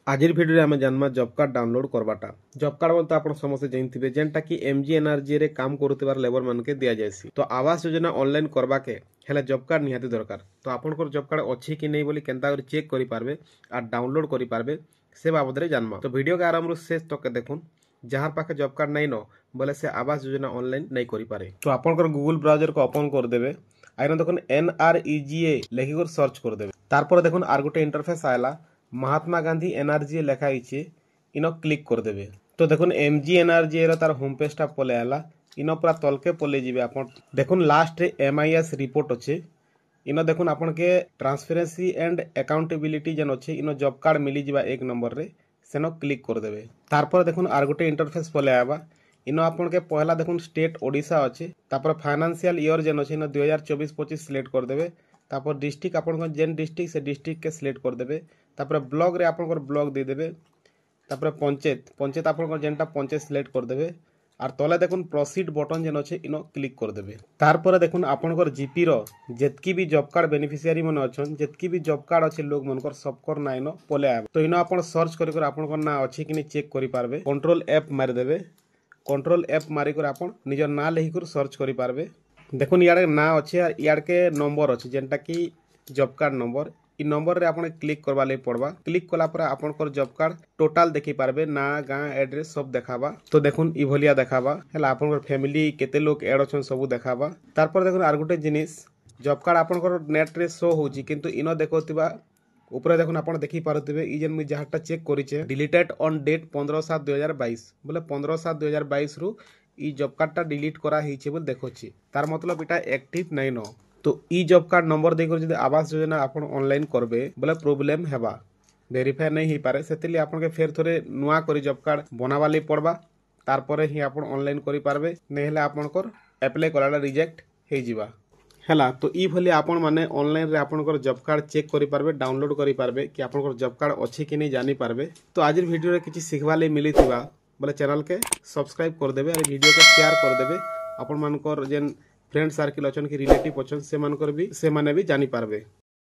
आज भिडियो आम जानमा जॉब कार्ड डाउनलोड करवाटा। जॉब कार्ड बोलते आप समस्त जानते जेनटा कि एमजीएनआरजी रे काम करुवार लेबर मान के दि जाएसी। तो आवास योजना ऑनलाइन करवा के हेले जॉब कार्ड निहाती दरकार। तो आपन जॉब कार्ड अच्छी कि नहीं बोली केनता चेक करि पारबे और डाउनलोड करि पारबे से बाबद रे जानमा। तो वीडियो के आरंभ शेष तक देखुन जहार पाखे जॉब कार्ड नहीं न बोले से आवास योजना ऑनलाइन नहीं करि पारे। तो आपन गूगल ब्राउजर को ओपन कर देबे। आइना देखुन NREGA लेखिक सर्च कर देबे। तारपर देखुन आर गोटे इंटरफेस आयला महात्मा गांधी एनआरजी लेखा होइछे इनो क्लिक कर देबे। तो देखुन MGNRG रो तार होम पेज टा पले आला इनो पूरा तलके पले जिबे। आपन देखुन लास्ट रे MIS रिपोर्ट अच्छे इनो देखुन आपन के ट्रांसपेरेंसी एंड अकाउंटेबिलिटी जन अच्छे इनो जॉब कार्ड मिली जिबा एक नंबर रे सेनो क्लिक कर देबे। तारपर देखुन आर गोटे इंटरफेस पले आबा इनो आपन के पहला देखुन स्टेट ओडिशा अच्छे तापर फाइनेंशियल ईयर जन अच्छे इनो 2024-25 सिलेक्ट कर देबे। तापर डिस्ट्रिक्ट आपन जेन डिस्ट्रिक्ट से डिस्ट्रिक्ट के सिलेक्ट कर देबे। तापर ब्लॉक रे आपन ब्लॉक दे देबे। तापर पंचायत आपन जेनटा पंचायत सिलेक्ट कर देबे और तले देखुन प्रोसीड बटन जेन अच्छे इनो क्लिक कर देबे। तारपर देखुन आपन जीपी रो जेतकी भी जॉब कार्ड बेनिफिशियरी मन अछन जेतकी भी जॉब कार्ड अच्छे लोग मनकर सबकर ना इनो पले आबे। तो इनो आपन सर्च कर आपन ना अच्छे कि चेक करि पारबे। कंट्रोल F मार देबे। कंट्रोल F मारी कर आपन निजर ना लेखिकर सर्च करि पारबे। देखुन यार ना अच्छे और यार के नंबर अच्छे जेनटा कि जॉब कार्ड नंबर इ नंबर रे आपन क्लिक करवा ले पड़वा। क्लिक कला पर आपन जॉब कार्ड टोटल देखि पारबे ना गाँ एड्रेस सब देखाबा। तो देखुन इ भलिया देखाबा हेला आपन फैमिली केते लोग ऐड अछन सब देखाबा। तारपर देखुन आर गुटे जिनिस जॉब कार्ड आपन नेट रे शो होची किंतु इनो देखोतिबा ऊपर देखुन आपन देखि पारथिबे इ जेन मु जहाटा चेक करिचे डिलीटेड ऑन डेट 15/7/2022 बोले 15/7/2022 रु इ जॉब कार्ड टा डिलीट करा हिचे बोल देखोची। तार मतलब इटा एक्टिव नै न। तो इ जॉब कार्ड नंबर देकर जदि आवास योजना आपन ऑनलाइन करबे बोले प्रॉब्लम हेबा वेरीफाई नहीं ही पारे। सेतिली आपन के फेर थोरे नुआ करी जॉब कार्ड बनावा ले पड़बा। तारपरे ही आपन ऑनलाइन करि पारबे नेहेले आपन अप्लाई कराला रिजेक्ट हे जिबा हैला। तो इ भली आपन माने ऑनलाइन रे आपन जॉब कार्ड चेक करि पारबे डाउनलोड करि पारबे कि आपन जॉब कार्ड अच्छे कि नहीं जानि पारबे। तो आज वीडियो रे किछि सिखबा ले मिलिथिबा बोले चैनल के सब्सक्राइब कर देबे और वीडियो के शेयर कर देबे। आपन मानकर जेन फ्रेंड सर्किल अछन कि रिलेटिव अछन से मानकर भी से माने भी जानि पारबे।